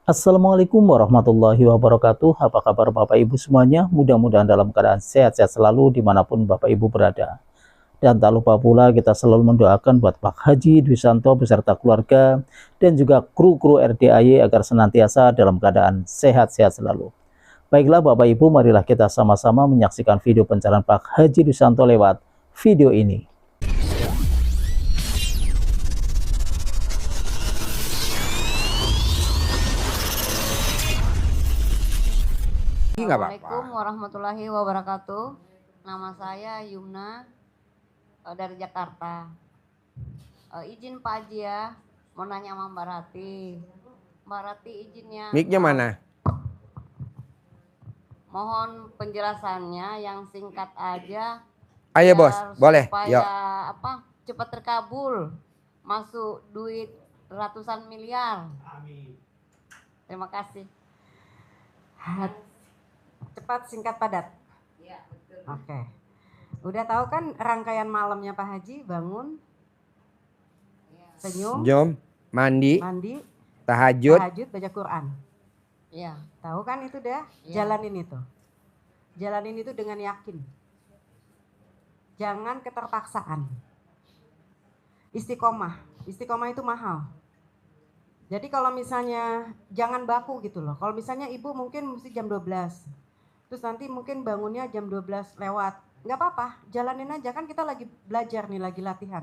Assalamualaikum warahmatullahi wabarakatuh. Apa kabar Bapak Ibu semuanya? Mudah-mudahan dalam keadaan sehat-sehat selalu dimanapun Bapak Ibu berada. Dan tak lupa pula kita selalu mendoakan buat Pak Haji Dwi Santo beserta keluarga dan juga kru-kru RDAY agar senantiasa dalam keadaan sehat-sehat selalu. Baiklah Bapak Ibu, marilah kita sama-sama menyaksikan video pencalonan Pak Haji Dwi Santo lewat video ini. Assalamualaikum warahmatullahi wabarakatuh. Nama saya Yumna dari Jakarta. Izin Pak Haji ya, mau nanya sama Mbak Rati. Mbak Rati izinnya. Mic-nya mana? Mohon penjelasannya yang singkat aja. Ayo bos, boleh. Supaya Yuk. cepat terkabul, masuk duit ratusan miliar. Amin. Terima kasih. Cepat, singkat, padat. Iya, betul. Oke. Udah tahu kan rangkaian malamnya Pak Haji? Bangun, senyum, mandi, mandi, tahajud. baca Quran. Iya. Tahu kan itu dah? Iya. Jalanin itu. Jalanin itu dengan yakin. Jangan keterpaksaan. Istiqomah. Istiqomah itu mahal. Jadi kalau misalnya jangan baku gitu loh. Kalau misalnya ibu mungkin mesti jam 12. Terus nanti mungkin bangunnya jam 12 lewat. Nggak apa-apa, jalanin aja, kan kita lagi belajar nih, lagi latihan.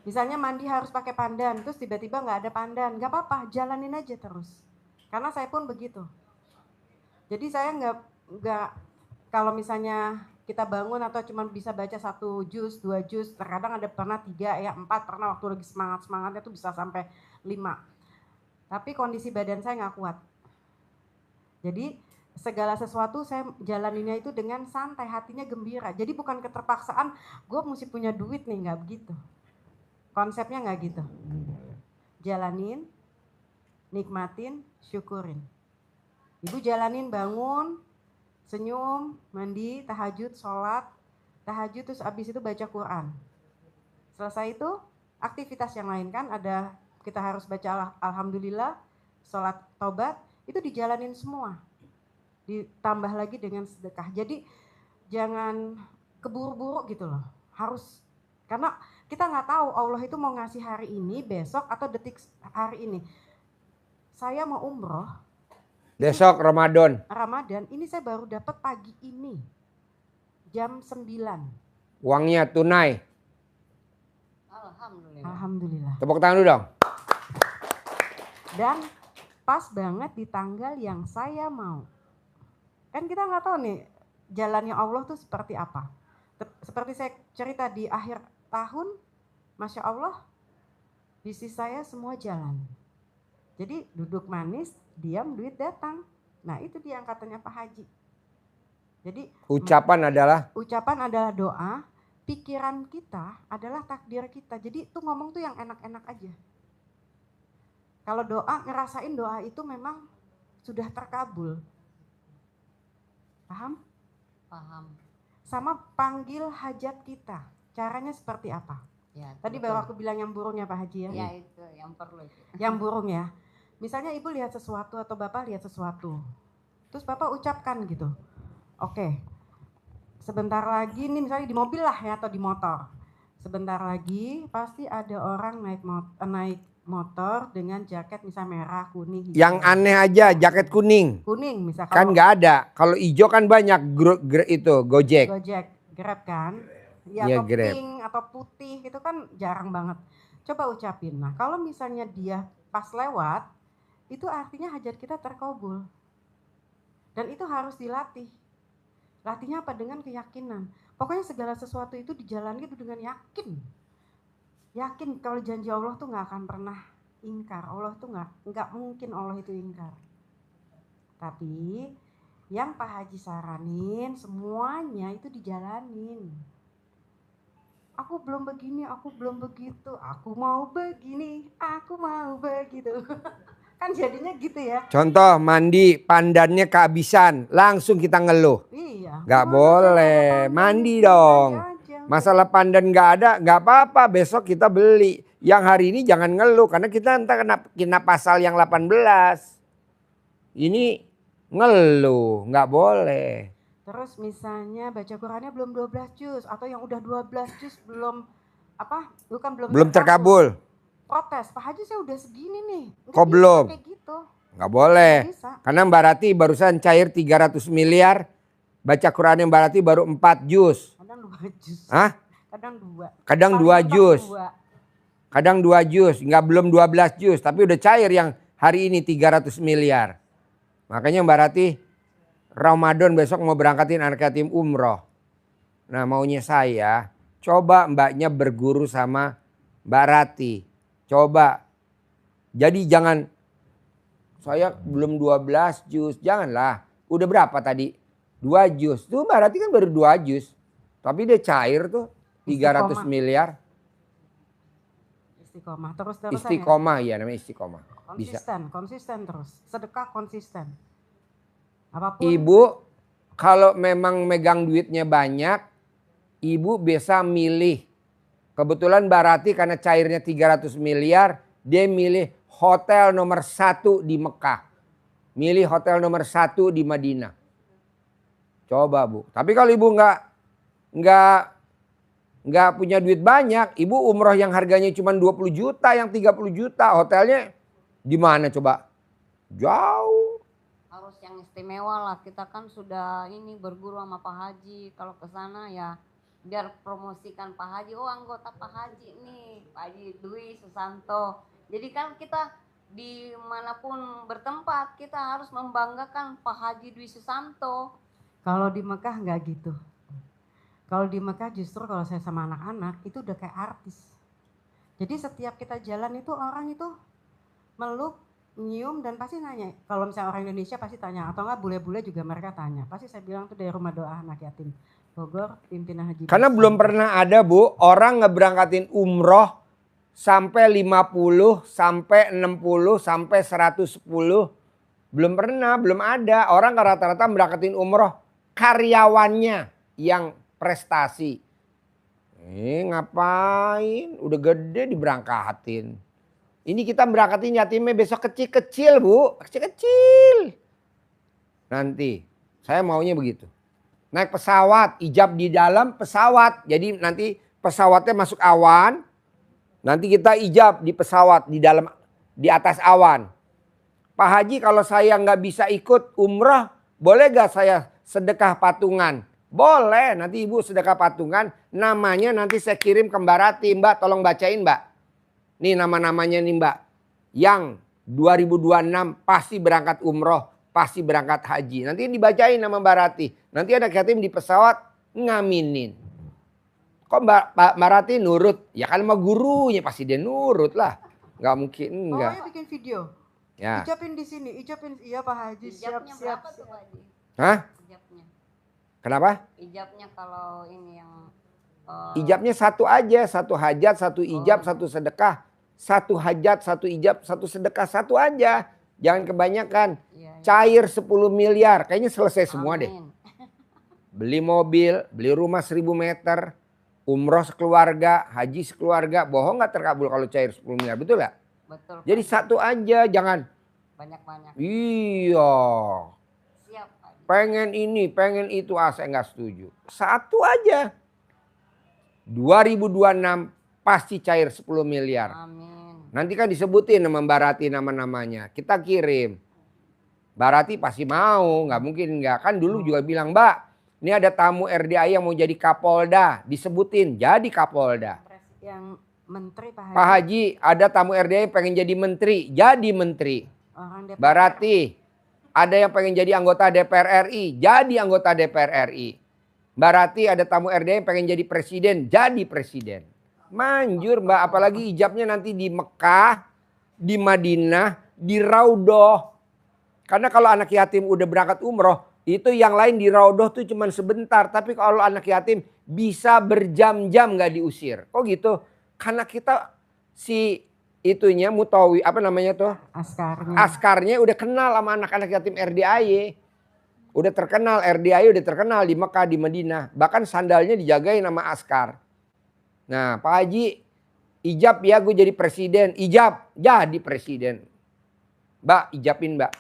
Misalnya mandi harus pakai pandan, terus tiba-tiba nggak ada pandan. Nggak apa-apa, jalanin aja terus. Karena saya pun begitu. Jadi saya nggak kalau misalnya kita bangun atau cuma bisa baca 1 juz, 2 juz, terkadang ada pernah 3 ya, 4 pernah waktu lagi semangat-semangatnya tuh bisa sampai 5. Tapi kondisi badan saya nggak kuat. Jadi segala sesuatu saya jalaninnya itu dengan santai, hatinya gembira. Jadi bukan keterpaksaan, gue mesti punya duit nih, nggak begitu. Konsepnya nggak gitu. Jalanin, nikmatin, syukurin. Ibu jalanin, bangun, senyum, mandi, tahajud, sholat, tahajud, terus abis itu baca Quran. Selesai itu aktivitas yang lain kan ada, kita harus baca alhamdulillah, sholat taubat, itu dijalanin semua. Ditambah lagi dengan sedekah. Jadi jangan keburu-buru gitu loh. Harus, karena kita nggak tahu Allah itu mau ngasih hari ini, besok, atau detik hari ini. Saya mau umroh. Besok Ramadan. Ini saya baru dapat pagi ini. Jam 9. Uangnya tunai. Alhamdulillah. Tepuk tangan dulu dong. Dan pas banget di tanggal yang saya mau. Kan kita nggak tahu nih jalannya Allah tuh seperti apa. Seperti saya cerita di akhir tahun, Masya Allah, bisnis saya semua jalan. Jadi duduk manis, diam duit datang. Nah itu dia angkatannya Pak Haji. Jadi Ucapan adalah doa, pikiran kita adalah takdir kita. Jadi tuh ngomong tuh yang enak-enak aja. Kalau doa, ngerasain doa itu memang sudah terkabul. Paham? Paham. Sama panggil hajat kita. Caranya seperti apa? Ya, Tadi baru aku bilang yang burung ya Pak Haji ya? Ya itu yang perlu itu. Yang burung ya. Misalnya ibu lihat sesuatu atau bapak lihat sesuatu. Terus bapak ucapkan gitu. Oke. Sebentar lagi nih misalnya di mobil lah ya atau di motor. Sebentar lagi pasti ada orang naik motor dengan jaket misalnya merah, kuning, hijau. Yang aneh aja jaket kuning. Kuning misalkan. Kan nggak ada. Kalau hijau kan banyak. Itu Gojek. Grab kan. Ya, Iya, atau Grab. pink atau putih itu kan jarang banget. Coba ucapin. Nah kalau misalnya dia pas lewat, itu artinya hajat kita terkabul. Dan itu harus dilatih. Latihnya apa? Dengan keyakinan. Pokoknya segala sesuatu itu dijalani itu dengan yakin. Yakin kalau janji Allah tuh nggak akan pernah ingkar. Allah tuh nggak mungkin Allah itu ingkar. Tapi yang Pak Haji saranin semuanya itu dijalanin. Aku belum begini, aku belum begitu, aku mau begini, aku mau begitu. Kan jadinya gitu ya. Contoh mandi pandannya kehabisan. Langsung kita ngeluh. Iya. Nggak boleh. Mandi dong. Aja. Masalah pandan nggak ada, nggak apa-apa. Besok kita beli. Yang hari ini jangan ngeluh karena kita entah kena pasal yang 18. Ini ngeluh, nggak boleh. Terus misalnya baca Qurannya belum 12 juz atau yang udah 12 juz belum Belum terkabul. Protes, Pak Haji saya udah segini nih. Nggak Kok bisa belum? kayak gitu. Nggak boleh. Nggak bisa. Karena Mbak Rati barusan cair 300 miliar. Baca Quran yang Mbak Rati baru 4 juz. Kadang 2 juz. Hah? Kadang 2. Kadang 2 juz. Kadang 2 juz. Nggak belum 12 juz. Tapi udah cair yang hari ini 300 miliar. Makanya Mbak Rati Ramadan besok mau berangkatin anak yatim umroh. Nah maunya saya coba mbaknya berguru sama Mbak Rati. Coba. Jadi jangan saya belum 12 juz. Janganlah. Udah berapa tadi? 2 juz. Tuh Mbak Rati kan baru 2 juz. Tapi dia cair tuh 300 miliar. Istiqomah terus-terusan Istiqomah ya namanya istiqomah. Bisa. Konsisten terus. Sedekah konsisten. Apapun. Ibu kalau memang megang duitnya banyak, ibu bisa milih. Kebetulan Mbak Rati karena cairnya 300 miliar, dia milih hotel nomor 1 di Mekah. Milih hotel nomor 1 di Madinah. Coba Bu. Tapi kalau ibu nggak punya duit banyak, ibu umroh yang harganya cuma 20 juta, yang 30 juta, hotelnya di mana coba? Jauh. Harus yang istimewa lah. Kita kan sudah ini berguru sama Pak Haji. Kalau ke sana ya biar promosikan Pak Haji. Oh anggota Pak Haji nih, Pak Haji Dwi Susanto. Jadi kan kita dimanapun bertempat kita harus membanggakan Pak Haji Dwi Susanto. Kalau di Mekah nggak gitu. Kalau di Mekah justru kalau saya sama anak-anak itu udah kayak artis. Jadi setiap kita jalan itu orang itu meluk, nyium dan pasti nanya. Kalau misalnya orang Indonesia pasti tanya atau enggak bule-bule juga mereka tanya. Pasti saya bilang tuh dari rumah doa anak yatim Bogor pimpinan haji. Karena belum pernah ada Bu orang ngeberangkatin umroh sampai 50, sampai 60, sampai 110. Belum pernah, belum ada. Orang rata-rata berangkatin umroh karyawannya yang prestasi. Ngapain? Udah gede diberangkatin. Ini kita berangkatin yatimnya besok kecil-kecil Bu. Kecil-kecil. Nanti saya maunya begitu. Naik pesawat, ijab di dalam pesawat. Jadi nanti pesawatnya masuk awan. Nanti kita ijab di pesawat di dalam, di atas awan. Pak Haji kalau saya nggak bisa ikut umrah, boleh gak saya sedekah patungan? Boleh, nanti ibu sedekah patungan. Namanya nanti saya kirim ke Mbak Rati. Mbak tolong bacain Mbak. Nih nama-namanya nih Mbak. Yang 2026 pasti berangkat umroh, pasti berangkat haji. Nanti dibacain nama Mbak Rati. Nanti anak yatim di pesawat ngaminin. Kok Mbak Rati nurut? Ya kan sama gurunya pasti dia nurut lah. Gak mungkin enggak. Pokoknya bikin video. Ya. Ijabin di sini, ijabin iya Pak Haji Ijabnya siap. berapa tuh Pak Haji? Hah? Ijabnya. Kenapa? Ijabnya kalau ini yang Ijabnya satu aja. Satu hajat, satu ijab, satu sedekah. Satu hajat, satu ijab, satu sedekah. Satu aja. Jangan kebanyakan. Iya, iya. Cair 10 miliar. Kayaknya selesai semua deh. Amin. Beli mobil, beli rumah 1000 meter. Umroh sekeluarga, haji sekeluarga. Bohong gak terkabul kalau cair 10 miliar. Betul gak? Betul. Jadi Pak. satu aja. Jangan. Banyak-banyak. Iya. Siap Pak Haji. Pengen ini, pengen itu. Saya gak setuju. Satu aja. 2026 pasti cair 10 miliar. Amin. Nanti kan disebutin nama Mbak Rati nama-namanya. Kita kirim. Mbak Rati pasti mau. Gak mungkin enggak. Kan dulu juga bilang Mbak. Ini ada tamu RDI yang mau jadi Kapolda. Disebutin jadi Kapolda. Yang menteri Pak Haji. Pak Haji ada tamu RDI pengen jadi menteri. Jadi menteri. Orang DPR. Mbak Rati ada yang pengen jadi anggota DPR RI. Jadi anggota DPR RI. Mbak Rati ada tamu RDI yang pengen jadi presiden. Jadi presiden. Manjur Mbak. Apalagi ijabnya nanti di Mekah. Di Madinah. Di Raudhoh. Karena kalau anak yatim udah berangkat umroh. Itu yang lain di Raudhoh tuh cuma sebentar. Tapi kalau anak yatim bisa berjam-jam gak diusir. Kok gitu? Karena kita si itunya Mutawi apa namanya tuh? Askarnya. Askarnya udah kenal sama anak-anak yatim RDAY. Udah terkenal RDAY udah terkenal di Mekah di Madinah. Bahkan sandalnya dijagain sama askar. Nah Pak Haji, ijab ya gue jadi presiden. Ijab, jadi presiden. Mbak, ijabin mbak.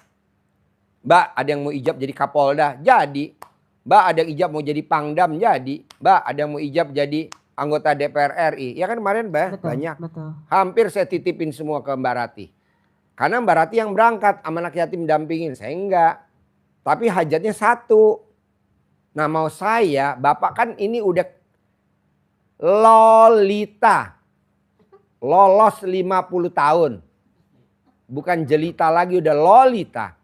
Mbak, ada yang mau ijab jadi Kapolda? Jadi. Mbak, ada yang ijab mau jadi Pangdam? Jadi. Mbak, ada yang mau ijab jadi anggota DPR RI? Ya kan kemarin mbak, Betul, banyak. betul. Hampir saya titipin semua ke Mbak Rati. Karena Mbak Rati yang berangkat sama anak yatim dampingin. Saya enggak. Tapi hajatnya satu. Nah mau saya, Bapak kan ini udah Lolita. Lolos 50 tahun. Bukan jelita lagi, udah Lolita.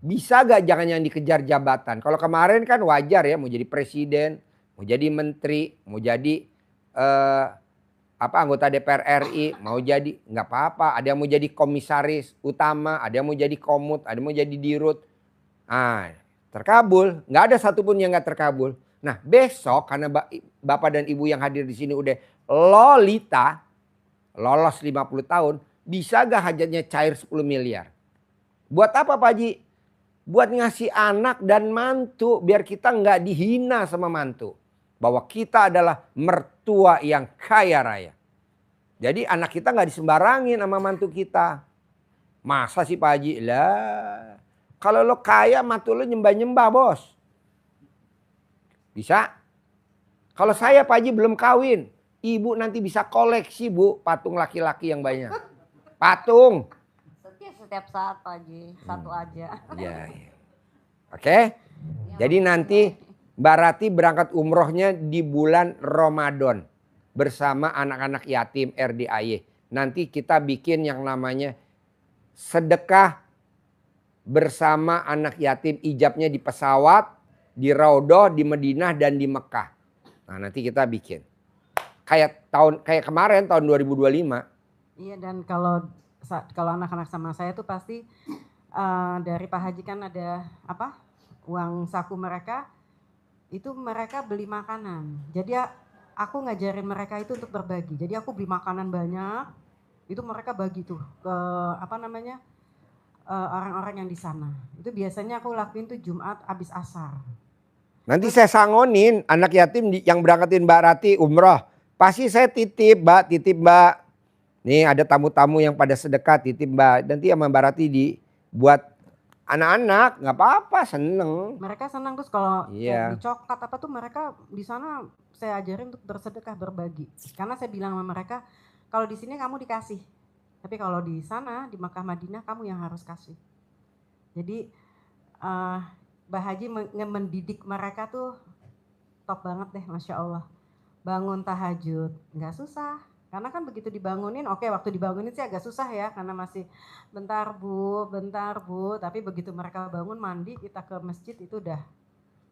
Bisa gak jangan yang dikejar jabatan. Kalau kemarin kan wajar ya mau jadi presiden, mau jadi menteri, mau jadi anggota DPR RI, mau jadi nggak apa-apa. Ada yang mau jadi komisaris utama, ada yang mau jadi komut, ada yang mau jadi dirut. Ah, terkabul. Nggak ada satupun yang nggak terkabul. Nah besok karena Bapak dan Ibu yang hadir di sini udah Lolita, lolos 50 tahun, bisa gak hajatnya cair 10 miliar? Buat apa Pak Haji? Buat ngasih anak dan mantu biar kita nggak dihina sama mantu. Bahwa kita adalah mertua yang kaya raya. Jadi anak kita nggak disembarangin sama mantu kita. Masa sih Pak Haji? Lah, kalau lo kaya mantu lo nyembah-nyembah bos. Bisa? Kalau saya Pak Haji belum kawin. Ibu nanti bisa koleksi Bu patung laki-laki yang banyak. Patung. Setiap saat Pak Haji, satu aja. Ya, ya. Oke. Jadi nanti Mbak Rati berangkat umrohnya di bulan Ramadan. Bersama anak-anak yatim RDAY. Nanti kita bikin yang namanya sedekah bersama anak yatim, ijabnya di pesawat, di Raudhah, di Madinah dan di Mekah. Nah nanti kita bikin. Kayak kemarin tahun 2025. Iya, dan kalau anak-anak sama saya tuh pasti dari Pak Haji kan ada uang saku mereka, itu mereka beli makanan. Jadi aku ngajarin mereka itu untuk berbagi. Jadi aku beli makanan banyak, itu mereka bagi tuh ke orang-orang yang di sana. Itu biasanya aku lakuin tuh Jumat habis asar. Nanti saya sangonin anak yatim yang berangkatin Mbak Rati umroh. Pasti saya titip Mbak. Nih ada tamu-tamu yang pada sedekah, titip Mbak. Nanti sama Mbak Rati dibuat anak-anak, nggak apa-apa, seneng. Mereka senang terus kalau Iya. di coklat apa tuh mereka di sana saya ajarin untuk bersedekah, berbagi. Karena saya bilang sama mereka, kalau di sini kamu dikasih, tapi kalau di sana di Makkah Madinah kamu yang harus kasih. Jadi Mbak Haji mendidik mereka tuh top banget deh, Masya Allah. Bangun tahajud, nggak susah. Karena kan begitu dibangunin, oke waktu dibangunin sih agak susah ya. Karena masih bentar bu. Tapi begitu mereka bangun mandi, kita ke masjid itu udah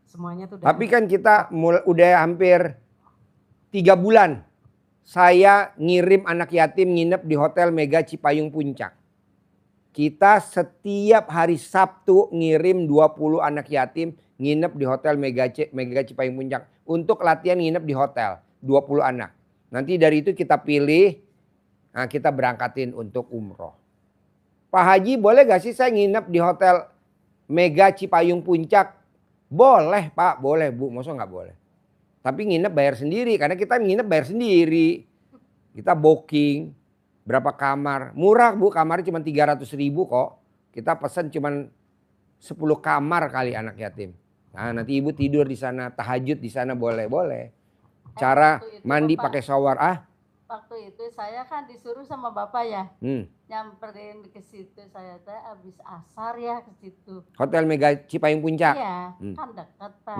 semuanya tuh udah. Tapi kan kita udah hampir 3 bulan. Saya ngirim anak yatim nginep di Hotel Mega Cipayung Puncak. Kita setiap hari Sabtu ngirim 20 anak yatim nginep di Hotel Mega Cipayung Puncak. Untuk latihan nginep di hotel 20 anak. Nanti dari itu kita pilih, nah kita berangkatin untuk umroh. Pak Haji boleh gak sih saya nginep di Hotel Mega Cipayung Puncak? Boleh Pak, boleh Bu, masa gak boleh? Tapi nginep bayar sendiri, karena kita nginep bayar sendiri. Kita booking, berapa kamar. Murah Bu, kamarnya cuma 300.000 kok. Kita pesen cuma 10 kamar kali anak yatim. Nah nanti ibu tidur di sana, tahajud di sana boleh. Cara mandi pakai shower Waktu itu saya kan disuruh sama bapak ya, nyamperin ke situ, saya teh habis asar ya ke situ. Hotel Mega Cipayung Puncak. Iya, kan dekat Pak.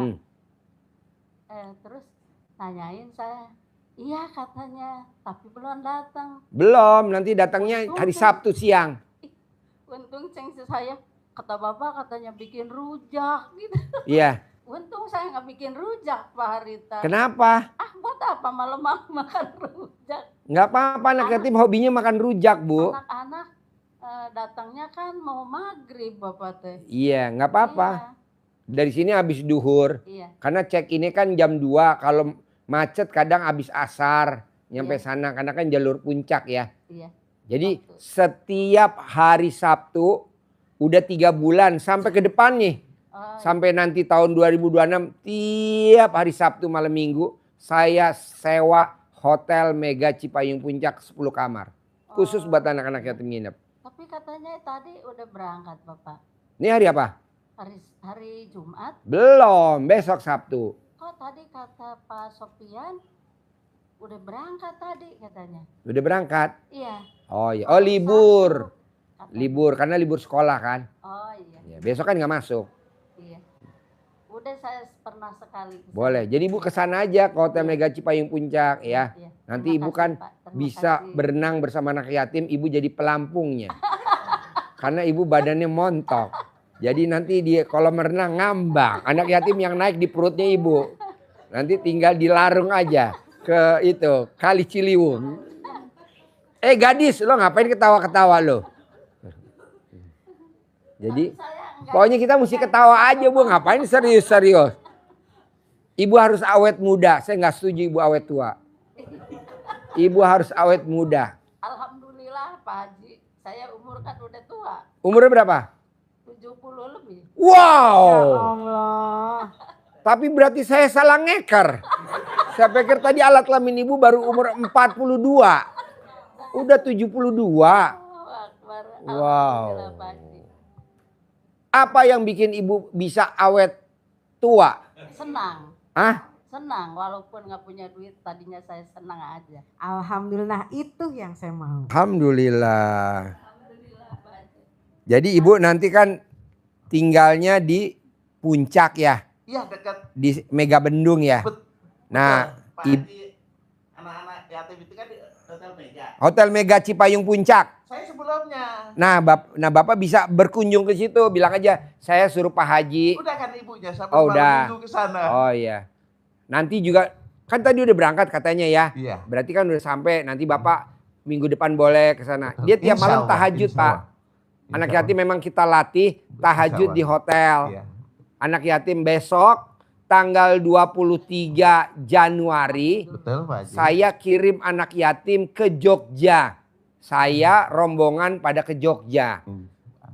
Terus nanyain saya, iya katanya, tapi belum datang. Belum, nanti datangnya hari Sabtu siang. Untung ceng saya, kata bapak katanya bikin rujak gitu. Iya. Untung saya nggak bikin rujak Pak Harita. Kenapa? Buat apa malam-malam makan rujak? Nggak apa-apa, anak yatim hobinya makan rujak Bu. Anak-anak datangnya kan mau maghrib bapak teh. Iya, nggak apa-apa. Iya. Dari sini habis duhur. Iya. Karena cek ini kan jam 2. Kalau macet kadang habis asar. Nyampe sana, karena kan jalur puncak ya. Iya. Jadi setiap hari Sabtu udah 3 bulan sampai ke depan nih. Sampai nanti tahun 2026 tiap hari Sabtu malam Minggu saya sewa Hotel Mega Cipayung Puncak 10 kamar. Khusus buat anak-anak yatim nginep. Tapi katanya tadi udah berangkat Bapak. Ini hari apa? Hari Jumat. Belum, besok Sabtu. Kok tadi kata Pak Sofian udah berangkat tadi katanya. Udah berangkat? Iya. Oh iya, oh libur. Katanya. Libur, karena libur sekolah kan. Oh iya. Ya, besok kan nggak masuk. Iya. Udah saya pernah sekali. Boleh, jadi Ibu kesana aja ke Hotel Mega Cipayung Puncak ya. Iya. Nanti Terima Ibu kasih, kan Pak. Terima bisa kasih. berenang bersama anak yatim, Ibu jadi pelampungnya. Karena Ibu badannya montok. Jadi nanti dia kalau merenang ngambang. Anak yatim yang naik di perutnya Ibu. Nanti tinggal dilarung aja ke itu, Kali Ciliwung. Gadis, lo ngapain ketawa-ketawa lo? Jadi pokoknya kita mesti ketawa aja Bu, ngapain serius-serius. Ibu harus awet muda, saya nggak setuju Ibu awet tua. Ibu harus awet muda. Alhamdulillah Pak Haji, saya umur kan udah tua, Umurnya berapa? 70 lebih. Wow. Ya Allah. Tapi berarti saya salah ngeker. Saya pikir tadi alat kelamin Ibu baru umur 42. Udah 72. Allahu Akbar. Wow. Alhamdulillah, Pak Haji. Apa yang bikin Ibu bisa awet tua? Senang, Hah? senang walaupun nggak punya duit tadinya saya senang aja. Alhamdulillah itu yang saya mau. Alhamdulillah. Jadi Ibu nanti kan tinggalnya di Puncak ya? Iya dekat. Di Mega Bendung ya? Nah, Pak Haji, anak-anak yatim itu kan di Hotel Mega. Hotel Mega Cipayung Puncak. Saya sebelumnya. Nah, Bapak bisa berkunjung ke situ. Bilang aja, saya suruh Pak Haji. Udah kan ibunya sampai Oh, malam udah. minggu ke sana. Oh iya. Nanti juga, kan tadi udah berangkat katanya ya. Iya. Berarti kan udah sampai, nanti Bapak minggu depan boleh ke sana. Dia tiap Insya malam Allah, tahajud insya Pak. Allah. Anak Insya yatim memang kita latih tahajud Allah. di hotel. Iya. Anak yatim besok tanggal 23 Januari. Betul Pak Haji. Saya kirim anak yatim ke Jogja. Saya rombongan pada ke Jogja.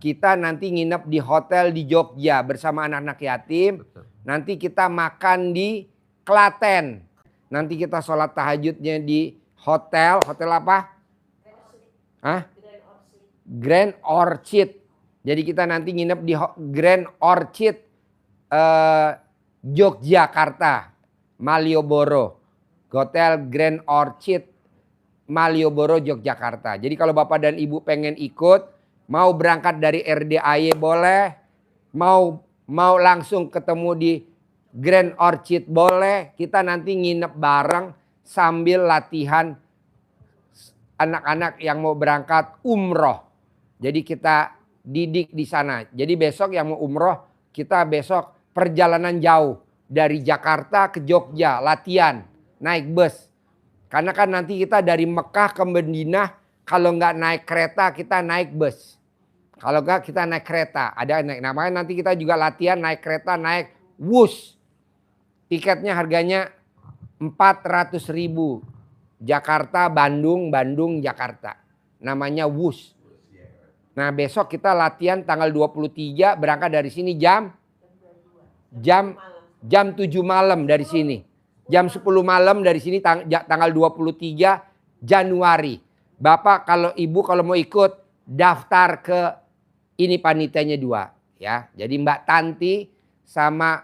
Kita nanti nginep di hotel di Jogja bersama anak-anak yatim. Betul. Nanti kita makan di Klaten. Nanti kita sholat tahajudnya di hotel. Hotel apa? Hah? Grand Orchid. Jadi kita nanti nginep di Grand Orchid Yogyakarta, Malioboro. Hotel Grand Orchid Malioboro, Yogyakarta. Jadi kalau Bapak dan Ibu pengen ikut, mau berangkat dari RDAY boleh, mau langsung ketemu di Grand Orchid boleh. Kita nanti nginep bareng sambil latihan anak-anak yang mau berangkat umroh. Jadi kita didik di sana. Jadi besok yang mau umroh, kita besok perjalanan jauh dari Jakarta ke Jogja, latihan naik bus. Karena kan nanti kita dari Mekah ke Madinah, kalau nggak naik kereta kita naik bus. Kalau nggak kita naik kereta, ada naik. Namanya nanti kita juga latihan naik kereta, naik Wus. Tiketnya harganya 400.000. Jakarta, Bandung, Bandung, Jakarta. Namanya Wus. Nah besok kita latihan tanggal 23, berangkat dari sini jam 7 malam dari sini. Jam 10 malam dari sini tanggal 23 Januari. Bapak kalau Ibu kalau mau ikut daftar ke ini panitianya 2 ya. Jadi Mbak Tanti sama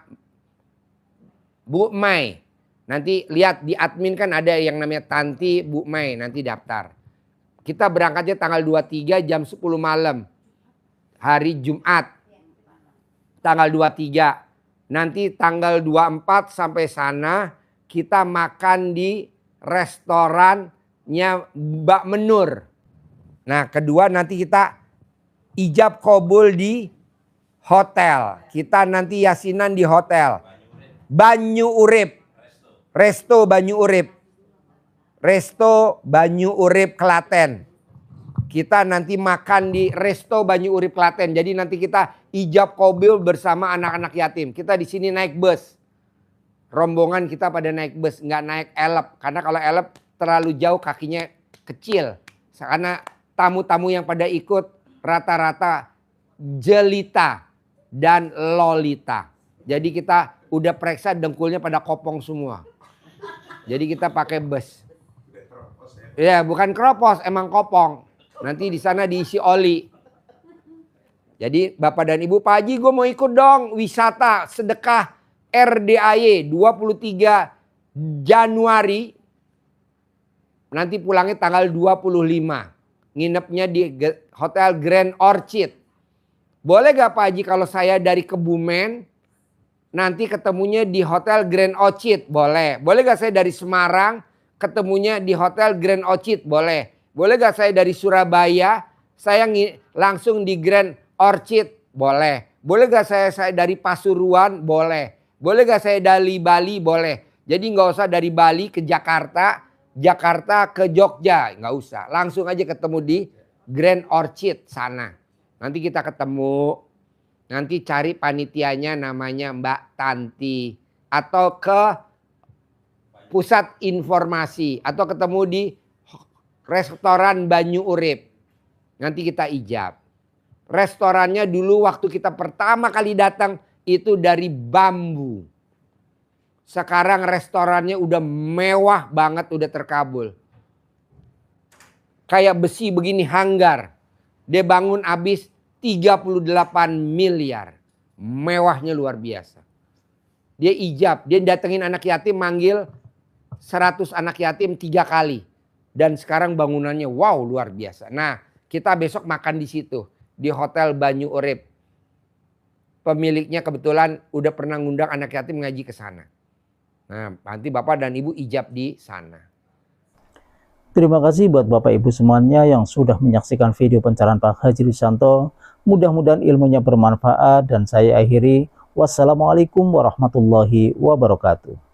Bu Mai. Nanti lihat di admin kan ada yang namanya Tanti, Bu Mai, nanti daftar. Kita berangkatnya tanggal 23 jam 10 malam. Hari Jumat. Tanggal 23. Nanti tanggal 24 sampai sana kita makan di restorannya Mbak Menur. Nah kedua nanti kita ijab kabul di hotel. Kita nanti yasinan di hotel. Banyu Urip. Resto Banyu Urip. Resto Banyu Urip Klaten. Kita nanti makan di Resto Banyu Urip Klaten. Jadi nanti kita ijab kabul bersama anak-anak yatim. Kita di sini naik bus. Rombongan kita pada naik bus, nggak naik elep. Karena kalau elep terlalu jauh kakinya kecil. Karena tamu-tamu yang pada ikut rata-rata jelita dan lolita. Jadi kita udah periksa dengkulnya pada kopong semua. Jadi kita pakai bus. Ya, bukan keropos, emang kopong. Nanti di sana diisi oli. Jadi Bapak dan Ibu, Pak Haji gue mau ikut dong wisata sedekah RDAY 23 Januari. Nanti pulangnya tanggal 25. Nginepnya di Hotel Grand Orchid. Boleh gak Pak Haji kalau saya dari Kebumen nanti ketemunya di Hotel Grand Orchid? Boleh. Boleh gak saya dari Semarang ketemunya di Hotel Grand Orchid? Boleh. Boleh gak saya dari Surabaya saya langsung di Grand Orchid? Boleh. Boleh gak saya dari Pasuruan? Boleh. Boleh gak saya dari Bali? Boleh. Jadi gak usah dari Bali ke Jakarta, Jakarta ke Jogja. Gak usah. Langsung aja ketemu di Grand Orchid sana. Nanti kita ketemu. Nanti cari panitianya namanya Mbak Tanti. Atau ke pusat informasi. Atau ketemu di restoran Banyu Urip. Nanti kita ijab. Restorannya dulu waktu kita pertama kali datang itu dari bambu. Sekarang restorannya udah mewah banget, udah terkabul. Kayak besi begini hanggar. Dia bangun habis 38 miliar. Mewahnya luar biasa. Dia ijab, dia datengin anak yatim, manggil 100 anak yatim 3 kali. Dan sekarang bangunannya wow luar biasa. Nah, kita besok makan di situ. Di Hotel Banyu Urip. Pemiliknya kebetulan udah pernah ngundang anak yatim ngaji ke sana. Nah, nanti Bapak dan Ibu ijab di sana. Terima kasih buat Bapak Ibu semuanya yang sudah menyaksikan video pencerahan Pak Haji Rudianto. Mudah-mudahan ilmunya bermanfaat dan saya akhiri. Wassalamualaikum warahmatullahi wabarakatuh.